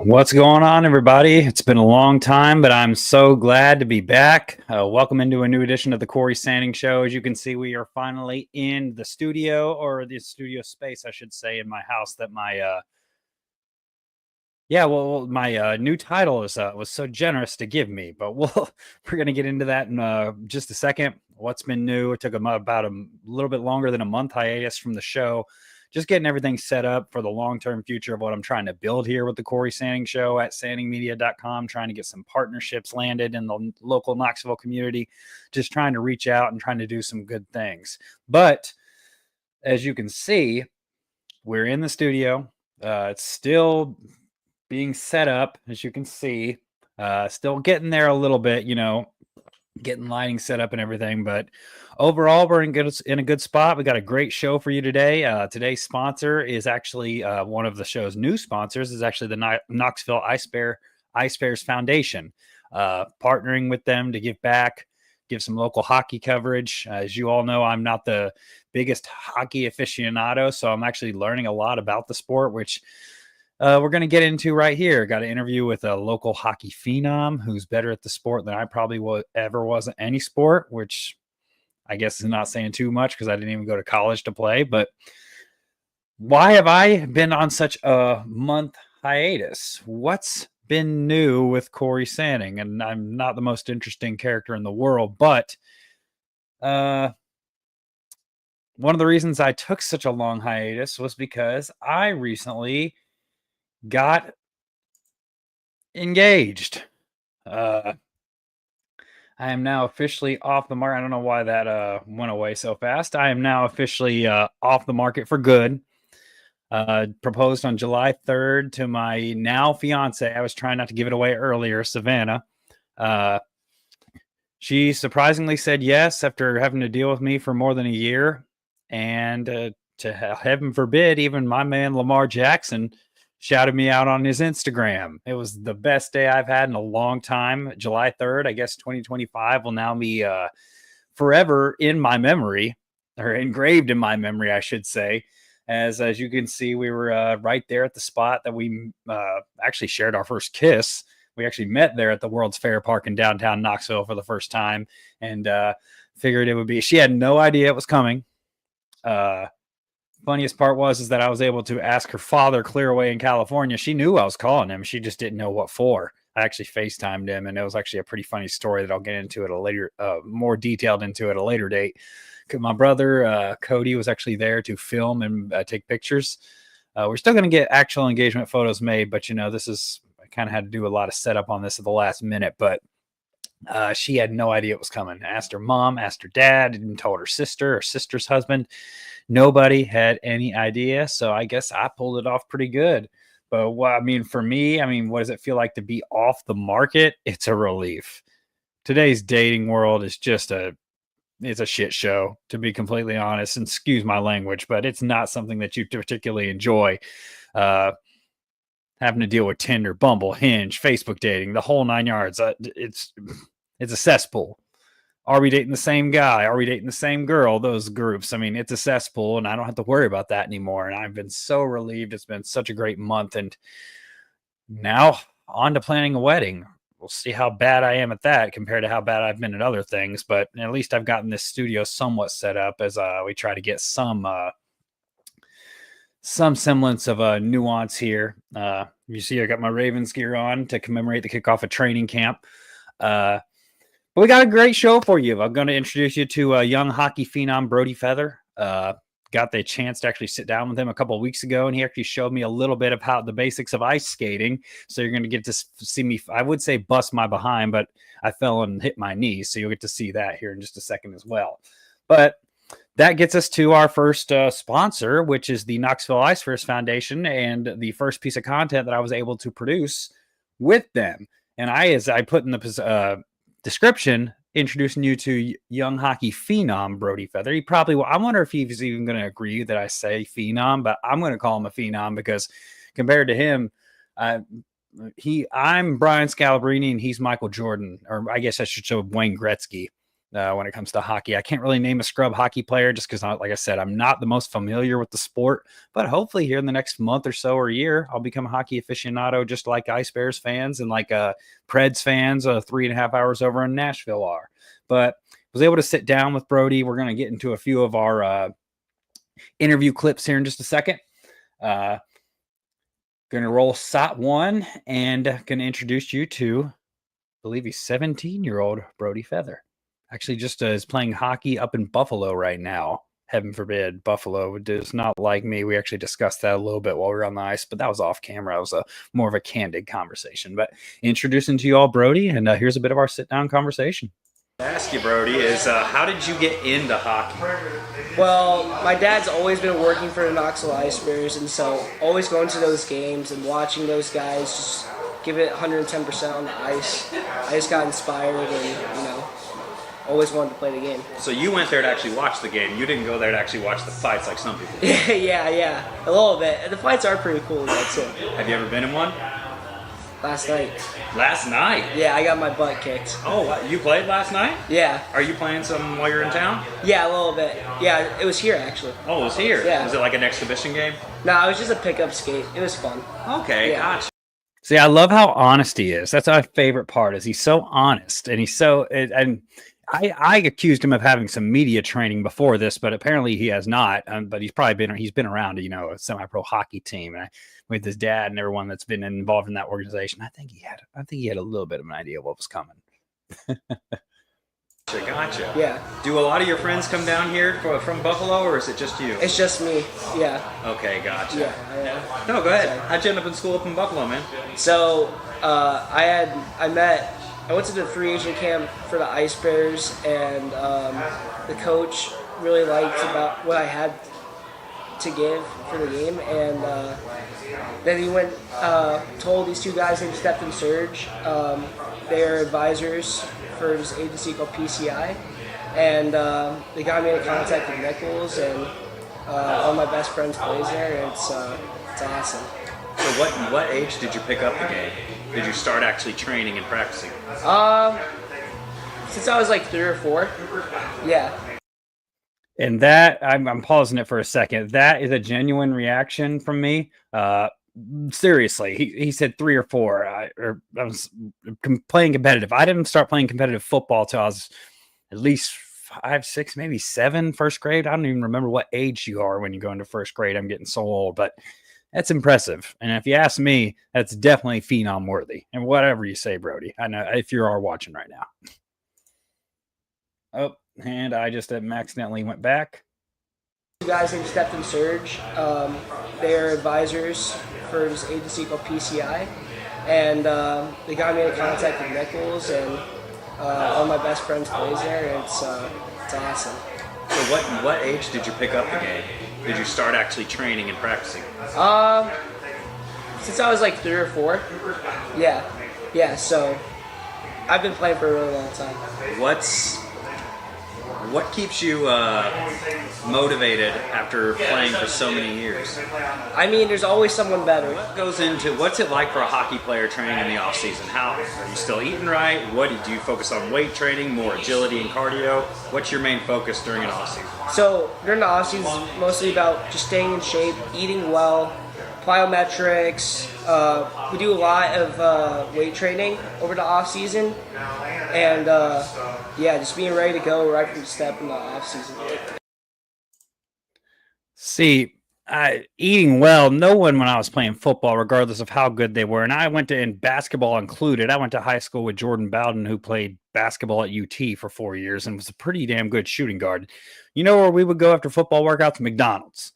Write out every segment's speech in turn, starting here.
What's going on, everybody? It's been a long time, but I'm so glad to be back. Welcome into a new edition of the Cory Sanding Show. As you can see, we are finally in the studio, or the studio space, I should say, in my house that my new title was so generous to give me. But we're gonna get into that in just a second. What's been new? It took about a little bit longer than a month hiatus from the show, just getting everything set up for the long-term future of what I'm trying to build here with the Cory Sanding Show at sandingmedia.com, trying to get some partnerships landed in the local Knoxville community, just trying to reach out and trying to do some good things. But as you can see, we're in the studio. It's still being set up, as you can see. Still getting there a little bit, getting lighting set up and everything, but overall we're in a good spot. We got a great show for you today. Today's sponsor is actually one of the show's new sponsors is actually the Knoxville Ice Bears Foundation, partnering with them to give back, give some local hockey coverage. As you all know, I'm not the biggest hockey aficionado, so I'm actually learning a lot about the sport, which we're going to get into right here. Got an interview with a local hockey phenom who's better at the sport than I probably ever was at any sport, which I guess is not saying too much because I didn't even go to college to play. But why have I been on such a month hiatus? What's been new with Cory Sanding? And I'm not the most interesting character in the world, but one of the reasons I took such a long hiatus was because I recently got engaged. I am now officially off the market. I don't know why that went away so fast. I am now officially off the market for good. Proposed on July 3rd to my now fiance. I was trying not to give it away earlier, Savannah. She surprisingly said yes after having to deal with me for more than a year. And to heaven forbid, even my man Lamar Jackson shouted me out on his Instagram. It was the best day I've had in a long time. July 3rd, I guess 2025 will now be forever in my memory, or engraved in my memory, I should say. As you can see, we were right there at the spot that we actually shared our first kiss. We actually met there at the World's Fair Park in downtown Knoxville for the first time, and figured it would be. She had no idea it was coming. Funniest part was that I was able to ask her father clear away in California. She knew I was calling him. She just didn't know what for. I actually FaceTimed him, and it was actually a pretty funny story that I'll get into at a later, more detailed into at a later date. My brother, Cody, was actually there to film and take pictures. We're still going to get actual engagement photos made, but I kind of had to do a lot of setup on this at the last minute, but she had no idea it was coming. Asked her mom, asked her dad, and told her sister's husband. Nobody had any idea. So I guess I pulled it off pretty good. But for me, what does it feel like to be off the market? It's a relief. Today's dating world is it's a shit show, to be completely honest. And excuse my language, but it's not something that you particularly enjoy. Having to deal with Tinder, Bumble, Hinge, Facebook dating, the whole 9 yards. It's a cesspool. Are we dating the same guy? Are we dating the same girl? Those groups. It's a cesspool, and I don't have to worry about that anymore. And I've been so relieved. It's been such a great month. And now on to planning a wedding. We'll see how bad I am at that compared to how bad I've been at other things. But at least I've gotten this studio somewhat set up as we try to get some semblance of a nuance here. You see, I got my Ravens gear on to commemorate the kickoff of training camp. But we got a great show for you. I'm going to introduce you to a young hockey phenom, Brody Feather. Got the chance to actually sit down with him a couple of weeks ago, and he actually showed me a little bit of how the basics of ice skating. So you're going to get to see me, I would say bust my behind, but I fell and hit my knees. So you'll get to see that here in just a second as well. But that gets us to our first sponsor, which is the Knoxville Ice Bears Foundation, and the first piece of content that I was able to produce with them. And as I put in the description, introducing you to young hockey phenom Brody Feather. He probably will. I wonder if he's even going to agree that I say phenom, but I'm going to call him a phenom because compared to him, I'm Brian Scalabrine and he's Michael Jordan, or I guess I should show Wayne Gretzky. when it comes to hockey. I can't really name a scrub hockey player just because, like I said, I'm not the most familiar with the sport. But hopefully here in the next month or so or year, I'll become a hockey aficionado just like Ice Bears fans and like Preds fans 3.5 hours over in Nashville are. But was able to sit down with Brody. We're going to get into a few of our interview clips here in just a second. Going to roll SOT 1 and going to introduce you to, I believe he's 17-year-old Brody Feather. Actually just is playing hockey up in Buffalo right now. Heaven forbid, Buffalo does not like me. We actually discussed that a little bit while we were on the ice, but that was off camera. It was more of a candid conversation. But introducing to you all Brody, and here's a bit of our sit-down conversation. I ask you, Brody, is how did you get into hockey? Well, my dad's always been working for the Knoxville Ice Bears, and so always going to those games and watching those guys just give it 110% on the ice. I just got inspired and, always wanted to play the game. So you went there to actually watch the game. You didn't go there to actually watch the fights like some people do. Yeah, a little bit. The fights are pretty cool, that's it. Have you ever been in one? Last night. Last night? Yeah, I got my butt kicked. Oh, you played last night? Yeah. Are you playing some while you're in town? Yeah, a little bit. Yeah, it was here actually. Oh, it was here? Yeah. Was it like an exhibition game? No, it was just a pickup skate. It was fun. Okay, yeah. Gotcha. See, I love how honest he is. That's my favorite part. Is he's so honest, and he's so and I accused him of having some media training before this, but apparently he has not. But he's been around a semi-pro hockey team, and with his dad and everyone that's been involved in that organization, I think he had a little bit of an idea of what was coming. Gotcha. Yeah. Do a lot of your friends come down here from Buffalo, or is it just you? It's just me. Yeah. Okay, gotcha. Yeah. No, go ahead. How'd you end up in school up in Buffalo, man? So I went to the free agent camp for the Ice Bears, and the coach really liked about what I had to give for the game, and then he went told these two guys named Steph and Serge. They're advisors for this agency called PCI, and they got me in contact with Nichols, and one of my best friends plays there, and it's awesome. So what age did you pick up the game? Did you start actually training and practicing? Since I was like 3 or 4. Yeah. And that, I'm pausing it for a second. That is a genuine reaction from me. Seriously, he said 3 or 4. I was playing competitive. I didn't start playing competitive football till I was at least 5, 6, maybe 7, first grade. I don't even remember what age you are when you go into first grade. I'm getting so old, but that's impressive. And if you ask me, that's definitely phenom worthy. And whatever you say, Brody, I know if you are watching right now. Oh, and I just accidentally went back. You guys named Steph and Serge. They're advisors for this agency called PCI, and they got me in contact with Nichols, and one of my best friends plays there, and it's awesome. So what age did you pick up the game? Did you start actually training and practicing? Since I was like 3 or 4. Yeah. So I've been playing for a really long time. What keeps you motivated after playing for so many years? I mean, there's always someone better. What's it like for a hockey player training in the off season? How are you still eating right? What do you focus on? Weight training, more agility and cardio? What's your main focus during an off season? So during the off season, it's mostly about just staying in shape, eating well, plyometrics. We do a lot of weight training over the off season, and just being ready to go right from the step in the off season. See, eating well, no one when I was playing football, regardless of how good they were, and I went to, in basketball included, I went to high school with Jordan Bowden, who played basketball at UT for 4 years and was a pretty damn good shooting guard. You know where we would go after football workouts? McDonald's.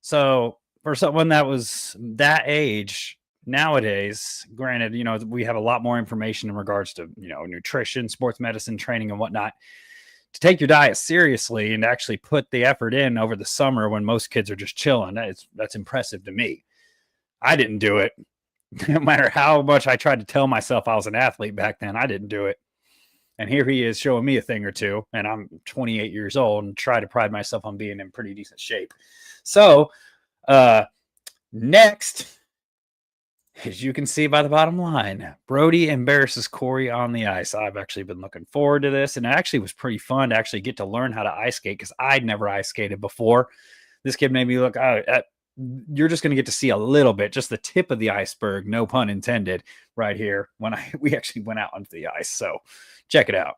So for someone that was that age, nowadays, granted, we have a lot more information in regards to, nutrition, sports medicine, training, and whatnot. To take your diet seriously and actually put the effort in over the summer when most kids are just chilling, that's impressive to me. I didn't do it. No matter how much I tried to tell myself I was an athlete back then, I didn't do it. And here he is showing me a thing or two, and I'm 28 years old and try to pride myself on being in pretty decent shape. So, next, As you can see by the bottom line, Brody embarrasses Cory on the ice. I've actually been looking forward to this, and it actually was pretty fun to actually get to learn how to ice skate because I'd never ice skated before. This kid made me look. You're just going to get to see a little bit, just the tip of the iceberg, no pun intended, right here when we actually went out onto the ice. So check it out.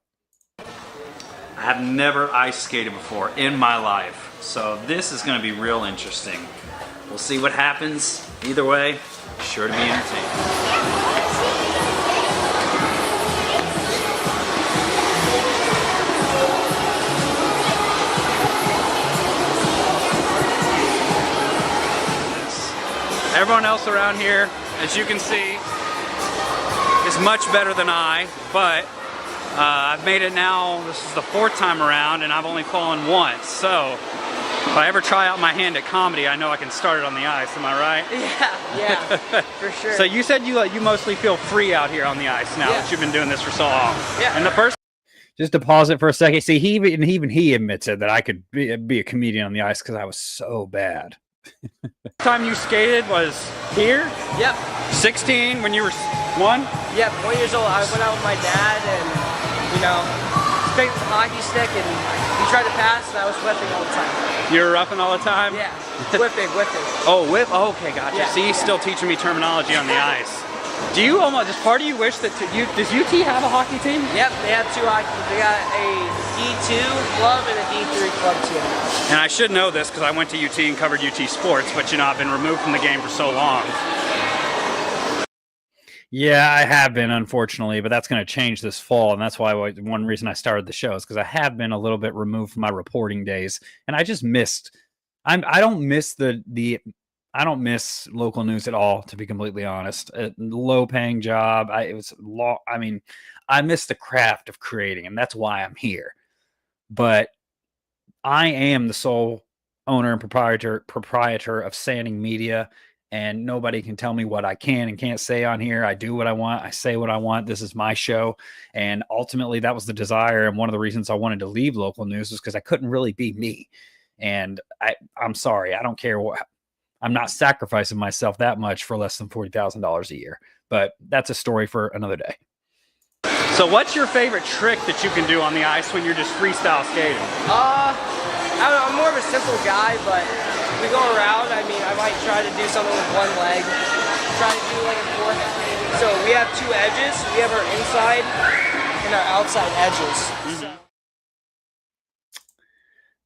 I have never ice skated before in my life, so this is going to be real interesting. We'll see what happens. Either way, sure to be entertaining. Everyone else around here, as you can see, is much better than I, but I've made it now. This is the 4th time around, and I've only fallen once. So if I ever try out my hand at comedy, I know I can start it on the ice. Am I right? Yeah, for sure. So you said you mostly feel free out here on the ice now that you've been doing this for so long. Yeah. And the first, just to pause it for a second. See, even he admits it that I could be a comedian on the ice because I was so bad. Time you skated was here? Yep. 16 when you were 1? Yep, 1 years old. I went out with my dad and, picked the hockey stick and he tried to pass and I was whipping all the time. You were roughing all the time? Yeah, whipping. Oh, whip. Oh, okay, gotcha. Yeah. See, he's still teaching me terminology on the ice. Do you does part of you wish that does UT have a hockey team? Yep, they have 2 hockey. They got a D2 club and a D3 club team. And I should know this because I went to UT and covered UT sports, but I've been removed from the game for so long. Yeah, I have been, unfortunately, but that's going to change this fall, and that's why one reason I started the show is because I have been a little bit removed from my reporting days, and I just missed. I don't miss I don't miss local news at all, to be completely honest. A low-paying job. I miss the craft of creating, and that's why I'm here. But I am the sole owner and proprietor of Sanding Media, and nobody can tell me what I can and can't say on here. I do what I want. I say what I want. This is my show. And ultimately, that was the desire. And one of the reasons I wanted to leave local news was because I couldn't really be me. And I'm sorry. I don't care what. I'm not sacrificing myself that much for less than $40,000 a year. But that's a story for another day. So what's your favorite trick that you can do on the ice when you're just freestyle skating? I'm more of a simple guy, but we go around. I might try to do something with one leg. Try to do like a 4th. So we have 2 edges. We have our inside and our outside edges. Mm-hmm.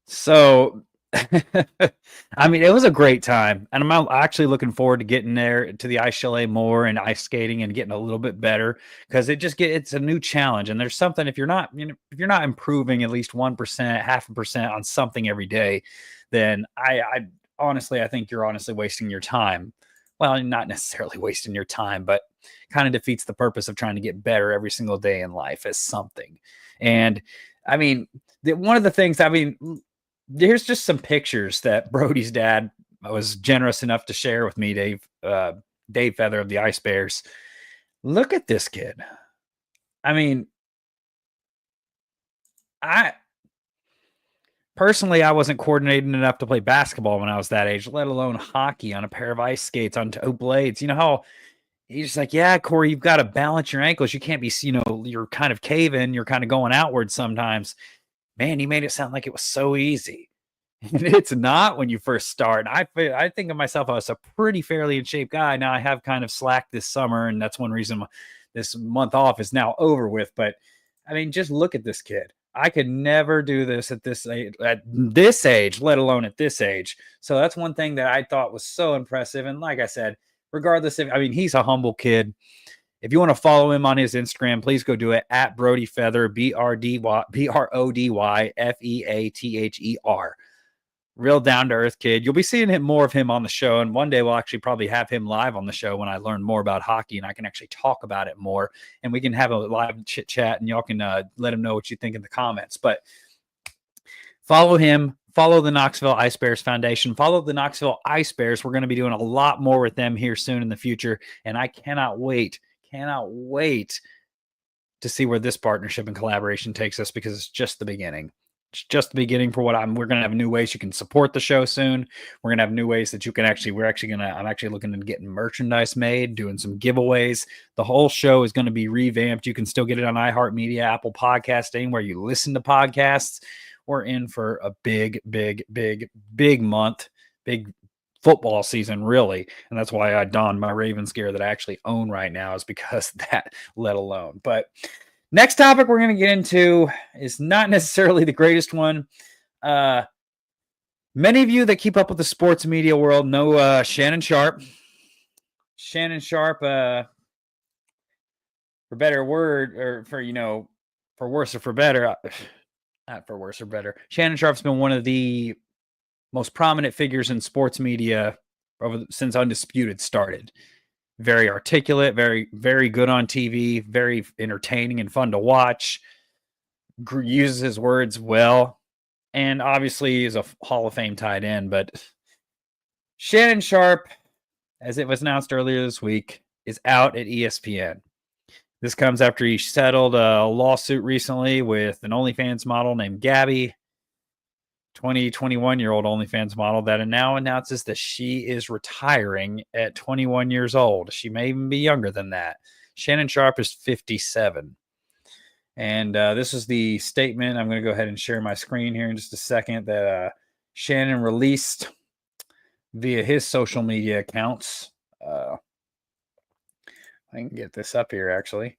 So it was a great time, and I'm actually looking forward to getting there to the ice chalet more and ice skating and getting a little bit better because it's a new challenge. And there's something if you're not improving at least 1%, 0.5% on something every day, then I honestly think you're honestly wasting your time. Well, not necessarily wasting your time, but kind of defeats the purpose of trying to get better every single day in life as something. And one of the things there's just some pictures that Brody's dad was generous enough to share with me, Dave Feather of the Ice Bears. Look at this kid. Personally, I wasn't coordinated enough to play basketball when I was that age, let alone hockey on a pair of ice skates on 2 blades. You know how he's just like, yeah, Cory, you've got to balance your ankles. You can't be, you're kind of caving. You're kind of going outward sometimes. Man, he made it sound like it was so easy. And it's not when you first start. I think of myself as a pretty fairly in shape guy. Now I have kind of slacked this summer, and that's one reason this month off is now over with. But just look at this kid. I could never do this at this age, let alone at this age. So that's one thing that I thought was so impressive. And like I said, regardless of, he's a humble kid. If you want to follow him on his Instagram, please go do it at Brody Feather, BRODYFEATHER. Real down-to-earth kid. You'll be seeing more of him on the show, and one day we'll actually probably have him live on the show when I learn more about hockey and I can actually talk about it more, and we can have a live chit-chat, and y'all can let him know what you think in the comments. But follow him. Follow the Knoxville Ice Bears Foundation. Follow the Knoxville Ice Bears. We're going to be doing a lot more with them here soon in the future, and I cannot wait to see where this partnership and collaboration takes us because it's just the beginning. It's just the beginning for what we're going to have new ways you can support the show soon. We're going to have new ways that you can I'm actually looking at getting merchandise made, doing some giveaways. The whole show is going to be revamped. You can still get it on iHeartMedia, Apple Podcast, anywhere you listen to podcasts. We're in for a big month, big football season, really. And that's why I donned my Ravens gear that I actually own right now, is because of that, let alone. But next topic we're going to get into is not necessarily the greatest one. Many of you that keep up with the sports media world know Shannon Sharpe. Shannon Sharpe, for better word, or for worse or for better, not for worse or better. Shannon Sharpe's been one of the most prominent figures in sports media since Undisputed started. Very articulate, very, very good on TV, very entertaining and fun to watch. Uses his words well, and obviously is a Hall of Fame tight end. But Shannon Sharpe, as it was announced earlier this week, is out at ESPN. This comes after he settled a lawsuit recently with an OnlyFans model named Gabby, 21-year-old OnlyFans model that now announces that she is retiring at 21 years old. She may even be younger than that. Shannon Sharpe is 57. And this is the statement. I'm going to go ahead and share my screen here in just a second that Shannon released via his social media accounts. I can get this up here, actually.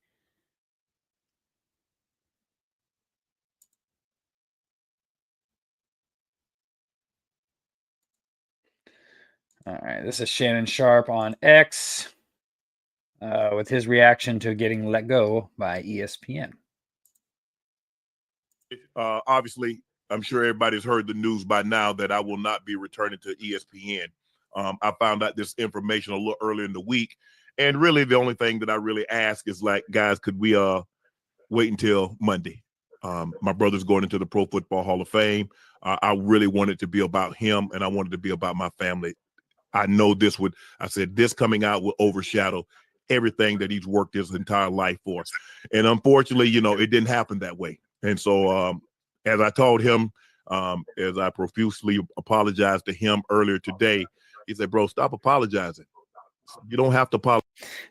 All right, this is Shannon Sharpe on X with his reaction to getting let go by ESPN. Obviously, I'm sure everybody's heard the news by now that I will not be returning to ESPN. I found out this information a little earlier in the week, and really the only thing that I really ask is, like, guys, could we wait until Monday? My brother's going into the Pro Football Hall of Fame. I really wanted to be about him, and I wanted to be about my family. I know this coming out will overshadow everything that he's worked his entire life for. And unfortunately, it didn't happen that way. And so as I told him, as I profusely apologized to him earlier today, he said, bro, stop apologizing. You don't have to apologize.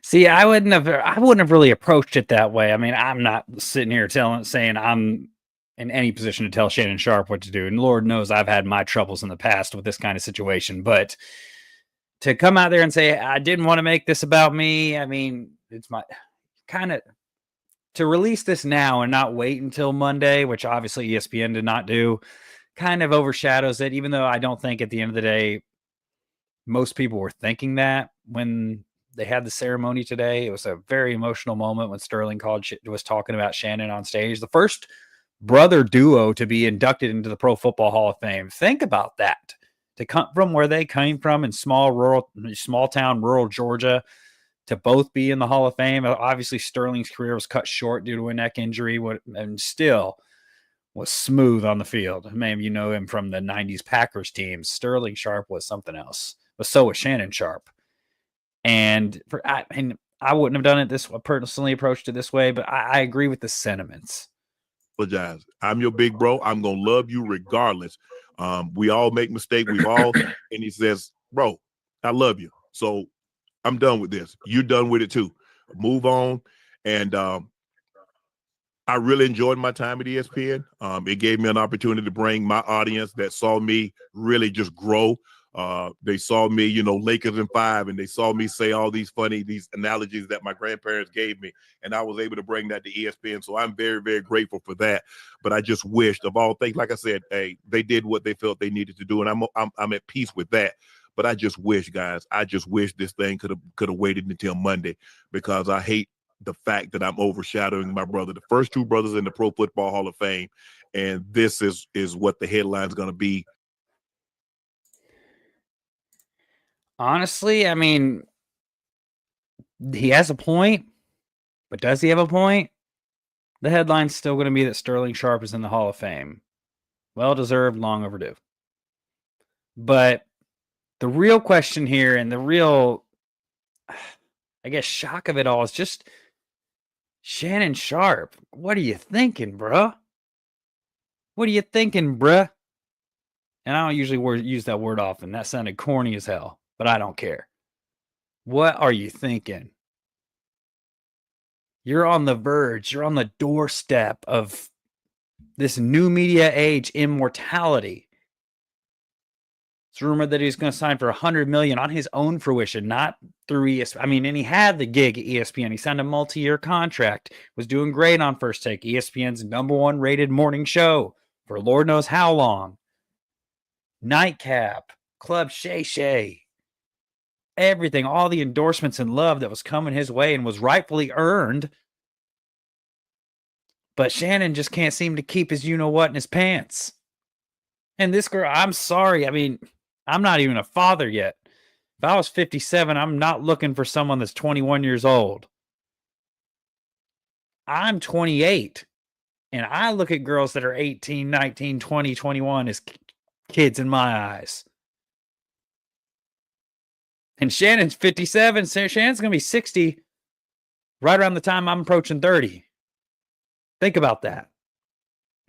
See, I wouldn't have really approached it that way. I mean, I'm not sitting here saying I'm in any position to tell Shannon Sharpe what to do. And Lord knows I've had my troubles in the past with this kind of situation. But to come out there and say, I didn't want to make this about me. I mean, it's my kind of to release this now and not wait until Monday, which obviously ESPN did not do, kind of overshadows it, even though I don't think at the end of the day, most people were thinking that when they had the ceremony today. It was a very emotional moment when Sterling was talking about Shannon on stage. The first brother duo to be inducted into the Pro Football Hall of Fame. Think about that. To come from where they came from in small town, rural Georgia, to both be in the Hall of Fame. Obviously, Sterling's career was cut short due to a neck injury, and still was smooth on the field. Maybe you know him from the 90s Packers teams. Sterling Sharpe was something else, but so was Shannon Sharpe. And I wouldn't have done it this way, personally approached it this way, but I agree with the sentiments. Apologize. I'm your big bro. I'm going to love you regardless. We all make mistakes. And he says, bro, I love you. So I'm done with this. You're done with it too. Move on. And I really enjoyed my time at ESPN. It gave me an opportunity to bring my audience that saw me really just grow. They saw me, Lakers in 5, and they saw me say all these analogies that my grandparents gave me, and I was able to bring that to ESPN. So I'm very, very grateful for that. But I just wished, of all things, like I said, hey, they did what they felt they needed to do, and I'm at peace with that. But I just wish, guys, this thing could have waited until Monday, because I hate the fact that I'm overshadowing my brother, the first two brothers in the Pro Football Hall of Fame, and this is what the headline's going to be. Honestly, I mean, he has a point, but does he have a point? The headline's still going to be that Sterling Sharpe is in the Hall of Fame. Well-deserved, long overdue. But the real question here, and the real, I guess, shock of it all is just Shannon Sharpe. What are you thinking, bro? What are you thinking, bruh? And I don't usually use that word often. That sounded corny as hell, but I don't care. What are you thinking? You're on the verge. You're on the doorstep of this new media age immortality. It's rumored that he's going to sign for $100 million on his own fruition, not through ESPN. I mean, and he had the gig at ESPN. He signed a multi-year contract, was doing great on First Take, ESPN's #1 rated morning show for Lord knows how long. Nightcap, Club Shay Shay, everything, all the endorsements and love that was coming his way and was rightfully earned. But Shannon just can't seem to keep his you-know-what in his pants. And this girl, I'm sorry. I mean, I'm not even a father yet. If I was 57, I'm not looking for someone that's 21 years old. I'm 28. And I look at girls that are 18, 19, 20, 21 as kids in my eyes. And Shannon's 57. Shannon's going to be 60 right around the time I'm approaching 30. Think about that.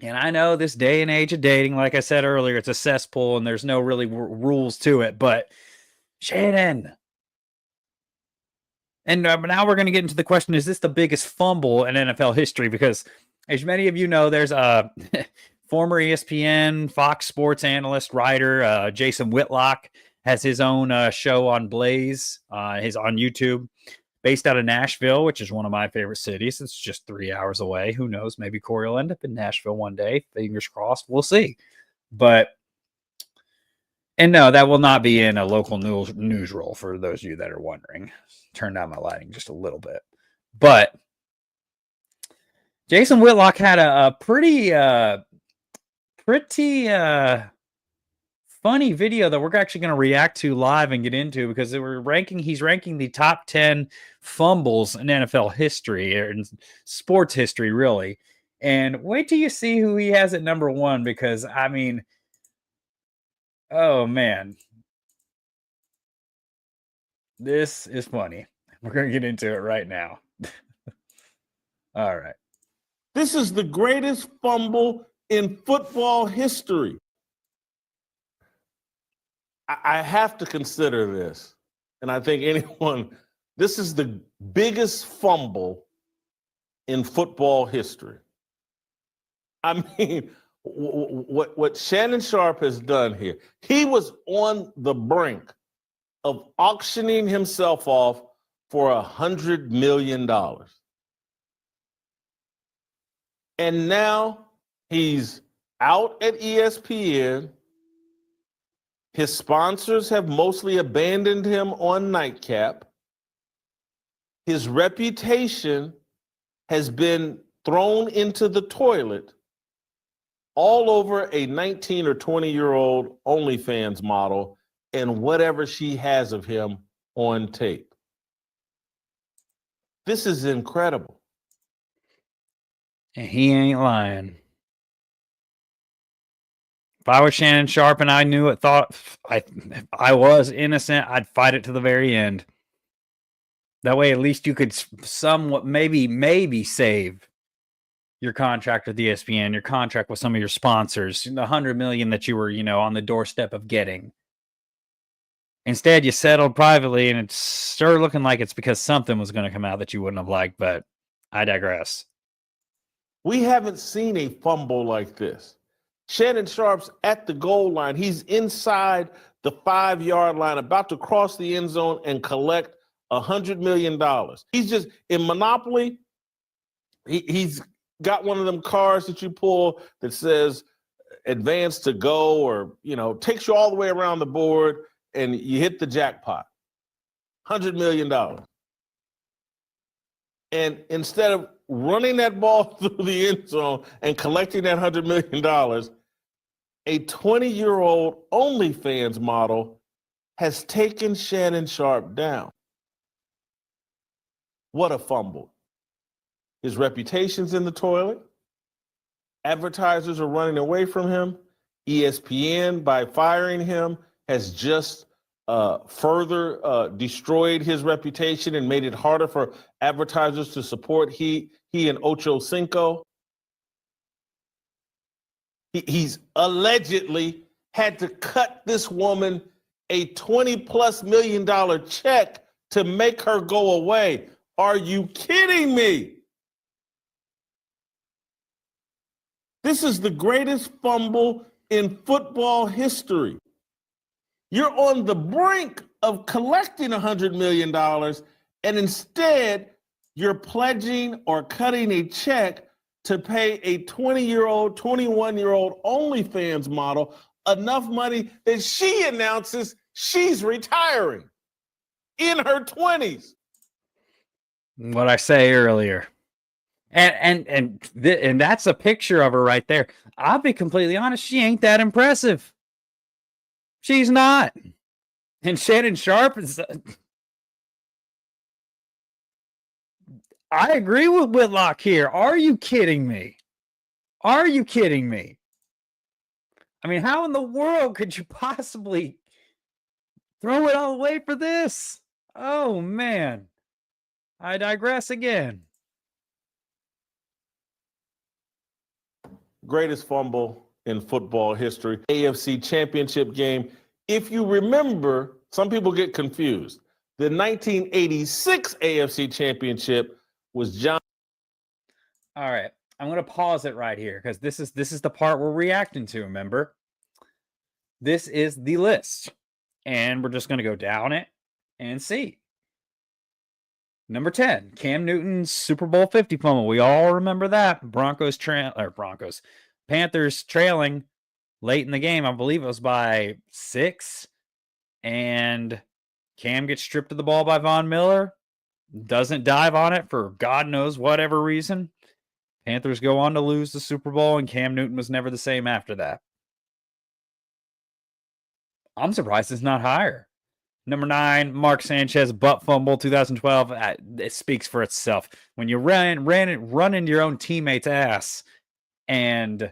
And I know this day and age of dating, like I said earlier, it's a cesspool and there's no really rules to it. But Shannon. And now we're going to get into the question, is this the biggest fumble in NFL history? Because as many of you know, there's a former ESPN, Fox Sports analyst, writer, Jason Whitlock, has his own show on Blaze. He's on YouTube, based out of Nashville, which is one of my favorite cities. It's just 3 hours away. Who knows? Maybe Cory will end up in Nashville one day. Fingers crossed. We'll see. And no, that will not be in a local news role for those of you that are wondering. Turn down my lighting just a little bit. But Jason Whitlock had a pretty funny video that we're actually going to react to live and get into, because he's ranking the top 10 fumbles in NFL history, or in sports history, really. And wait till you see who he has at number 1, because I mean, oh man, this is funny. We're going to get into it right now. All right. This is the greatest fumble in football history. I have to consider this, and I think this is the biggest fumble in football history. I mean, what Shannon Sharpe has done here, he was on the brink of auctioning himself off for $100 million. And now he's out at ESPN. His sponsors have mostly abandoned him on Nightcap. His reputation has been thrown into the toilet all over a 19 or 20-year-old OnlyFans model and whatever she has of him on tape. This is incredible. And he ain't lying. If I was Shannon Sharpe and I knew it, if I was innocent, I'd fight it to the very end. That way, at least you could somewhat, maybe save your contract with ESPN, your contract with some of your sponsors, the $100 million that you were, on the doorstep of getting. Instead, you settled privately, and it's sure looking like it's because something was going to come out that you wouldn't have liked, but I digress. We haven't seen a fumble like this. Shannon Sharpe's at the goal line. He's inside the 5-yard line, about to cross the end zone and collect $100 million. He's just in Monopoly. He's got one of them cards that you pull that says advance to go, or, takes you all the way around the board and you hit the jackpot. $100 million. And instead of running that ball through the end zone and collecting that $100 million, a 20-year-old OnlyFans model has taken Shannon Sharpe down. What a fumble. His reputation's in the toilet. Advertisers are running away from him. ESPN, by firing him, has just further destroyed his reputation and made it harder for advertisers to support he and Ocho Cinco. He's allegedly had to cut this woman a $20+ million check to make her go away. Are you kidding me? This is the greatest fumble in football history. You're on the brink of collecting $100 million, and instead you're pledging or cutting a check to pay a 20-year-old, 21-year-old OnlyFans model enough money that she announces she's retiring in her 20s. What I say earlier. And that's a picture of her right there. I'll be completely honest, she ain't that impressive. She's not. And Shannon Sharp is... I agree with Whitlock here. Are you kidding me? Are you kidding me? I mean, how in the world could you possibly throw it all away for this? Oh, man. I digress again. Greatest fumble in football history. AFC Championship game. If you remember, some people get confused. The 1986 AFC Championship was John. All right. I'm going to pause it right here because this is the part we're reacting to, remember? This is the list. And we're just going to go down it and see. Number 10, Cam Newton's Super Bowl 50 fumble. We all remember that. Panthers trailing late in the game. I believe it was by 6. And Cam gets stripped of the ball by Von Miller. Doesn't dive on it for God knows whatever reason. Panthers go on to lose the Super Bowl, and Cam Newton was never the same after that. I'm surprised it's not higher. Number 9, Mark Sanchez, butt fumble, 2012. It speaks for itself. When you run into your own teammate's ass and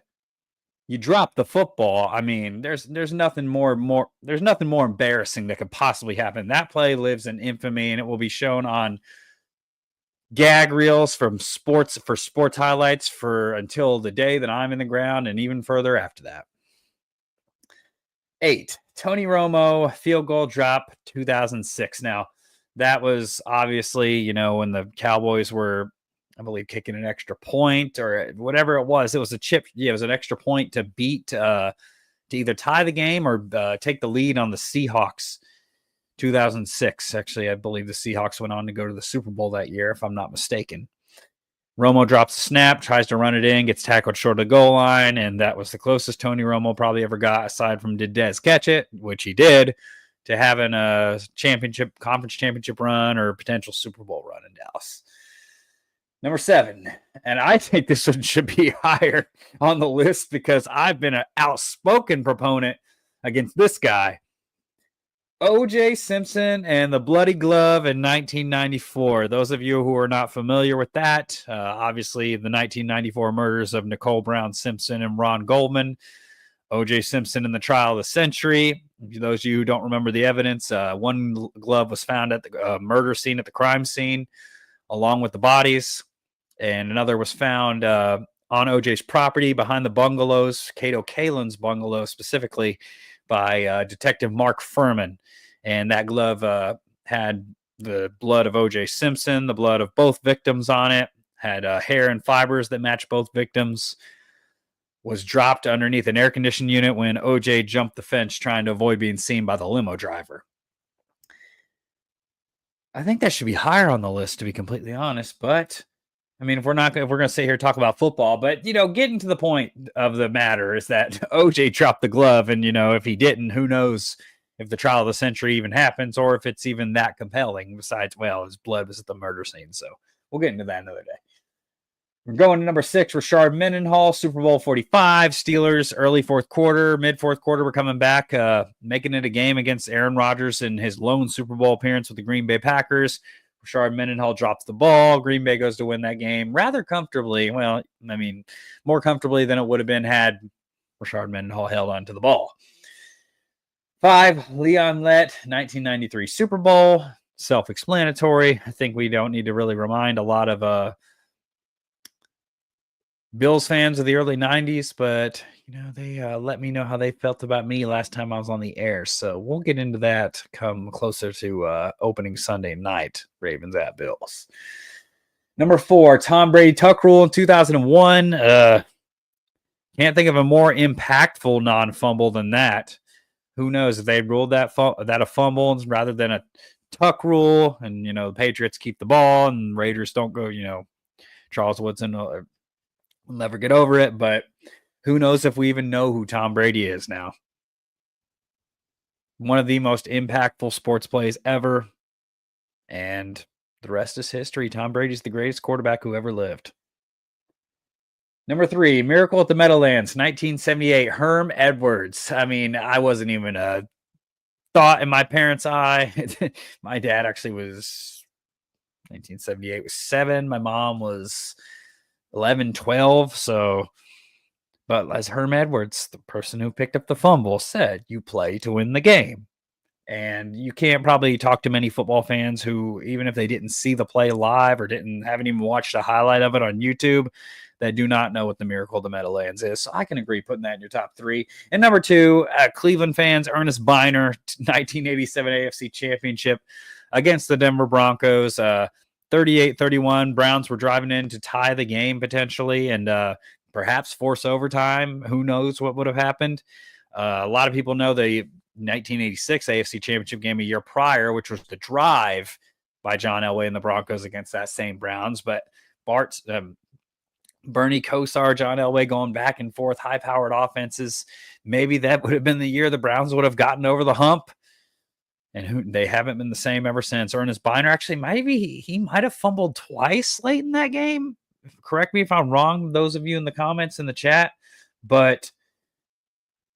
you drop the football, I mean, there's nothing more embarrassing that could possibly happen. That play lives in infamy, and it will be shown on gag reels for sports highlights until the day that I'm in the ground, and even further after that. 8, Tony Romo, field goal drop, 2006. Now, that was obviously, when the Cowboys were, I believe, kicking an extra point or whatever it was. It was a chip. Yeah, it was an extra point to beat, to either tie the game or take the lead on the Seahawks. 2006. Actually, I believe the Seahawks went on to go to the Super Bowl that year, if I'm not mistaken. Romo drops a snap, tries to run it in, gets tackled short of the goal line, and that was the closest Tony Romo probably ever got, aside from did Dez catch it, which he did, to having a conference championship run or potential Super Bowl run in Dallas. Number 7, and I think this one should be higher on the list because I've been an outspoken proponent against this guy. O.J. Simpson and the bloody glove in 1994. Those of you who are not familiar with that, obviously the 1994 murders of Nicole Brown Simpson and Ron Goldman. O.J. Simpson in the trial of the century. Those of you who don't remember the evidence, one glove was found at the murder scene, at the crime scene, along with the bodies. And another was found on O.J.'s property behind the bungalows, Cato Kalin's bungalow specifically, by Detective Mark Furman. And that glove had the blood of O.J. Simpson, the blood of both victims on it, had hair and fibers that matched both victims, was dropped underneath an air-conditioned unit when O.J. jumped the fence trying to avoid being seen by the limo driver. I think that should be higher on the list, to be completely honest, but I mean, if we're going to sit here and talk about football, but, getting to the point of the matter is that O.J. dropped the glove, and, if he didn't, who knows if the trial of the century even happens or if it's even that compelling, besides, his blood was at the murder scene. So we'll get into that another day. We're going to number 6, Rashard Mendenhall, Super Bowl 45, Steelers, early fourth quarter, mid fourth quarter. We're coming back, making it a game against Aaron Rodgers in his lone Super Bowl appearance with the Green Bay Packers. Rashard Mendenhall drops the ball. Green Bay goes to win that game rather comfortably. Well, I mean, more comfortably than it would have been had Rashard Mendenhall held onto the ball. 5, Leon Lett, 1993 Super Bowl. Self-explanatory. I think we don't need to really remind a lot of Bills fans of the early 90s, but they let me know how they felt about me last time I was on the air. So we'll get into that come closer to opening Sunday night, Ravens at Bills. Number 4, Tom Brady tuck rule in 2001. Can't think of a more impactful non-fumble than that. Who knows if they ruled that a fumble rather than a tuck rule, and the Patriots keep the ball and Raiders don't go. Charles Woodson will never get over it, but who knows if we even know who Tom Brady is now. One of the most impactful sports plays ever, and the rest is history. Tom Brady's the greatest quarterback who ever lived. Number 3, Miracle at the Meadowlands, 1978, Herm Edwards. I mean, I wasn't even a thought in my parents' eye. My dad actually was 1978 was 7. My mom was 11, 12. So, but as Herm Edwards, the person who picked up the fumble, said, you play to win the game. And you can't probably talk to many football fans who, even if they didn't see the play live or haven't even watched a highlight of it on YouTube, that do not know what the Miracle of the Meadowlands is. So I can agree putting that in your top 3. And number 2, Cleveland fans, Ernest Biner, 1987 AFC Championship against the Denver Broncos. 38-31. Browns were driving in to tie the game potentially and perhaps force overtime. Who knows what would have happened? A lot of people know the 1986 AFC Championship game a year prior, which was the drive by John Elway and the Broncos against that same Browns. But Bernie Kosar, John Elway going back and forth, high-powered offenses. Maybe that would have been the year the Browns would have gotten over the hump. And they haven't been the same ever since. Ernest Biner, actually, maybe he might have fumbled twice late in that game. Correct me if I'm wrong, those of you in the comments in the chat. But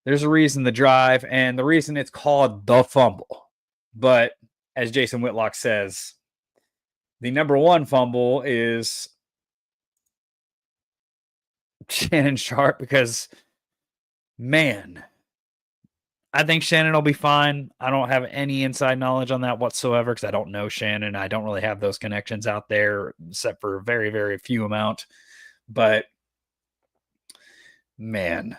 there's a reason the drive, and the reason it's called the fumble. But as Jason Whitlock says, the number 1 fumble is Shannon Sharpe, because, man, I think Shannon will be fine. I don't have any inside knowledge on that whatsoever because I don't know Shannon. I don't really have those connections out there except for a very, very few amount. But, man,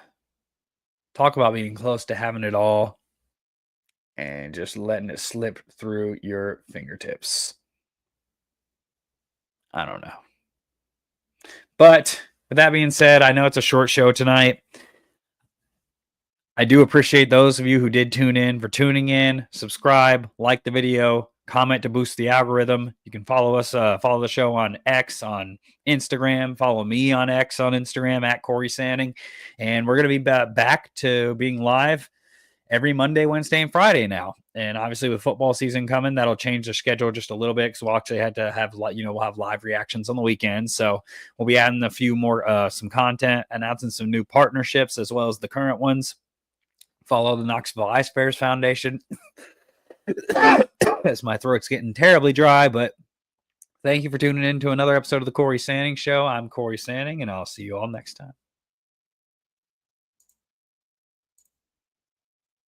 talk about being close to having it all and just letting it slip through your fingertips. I don't know. But with that being said, I know it's a short show tonight. I do appreciate those of you who did tune in for tuning in. Subscribe, like the video, comment to boost the algorithm. You can follow us, follow the show on X, on Instagram. Follow me on X, on Instagram, at Cory Sanning. And we're going to be back to being live every Monday, Wednesday, and Friday now. And obviously with football season coming, that'll change the schedule just a little bit because we'll actually have to have, we'll have live reactions on the weekend. So we'll be adding a few more, some content, announcing some new partnerships as well as the current ones. Follow the Knoxville Ice Bears Foundation. As my throat's getting terribly dry, but thank you for tuning in to another episode of the Cory Sanning Show. I'm Cory Sanning, and I'll see you all next time.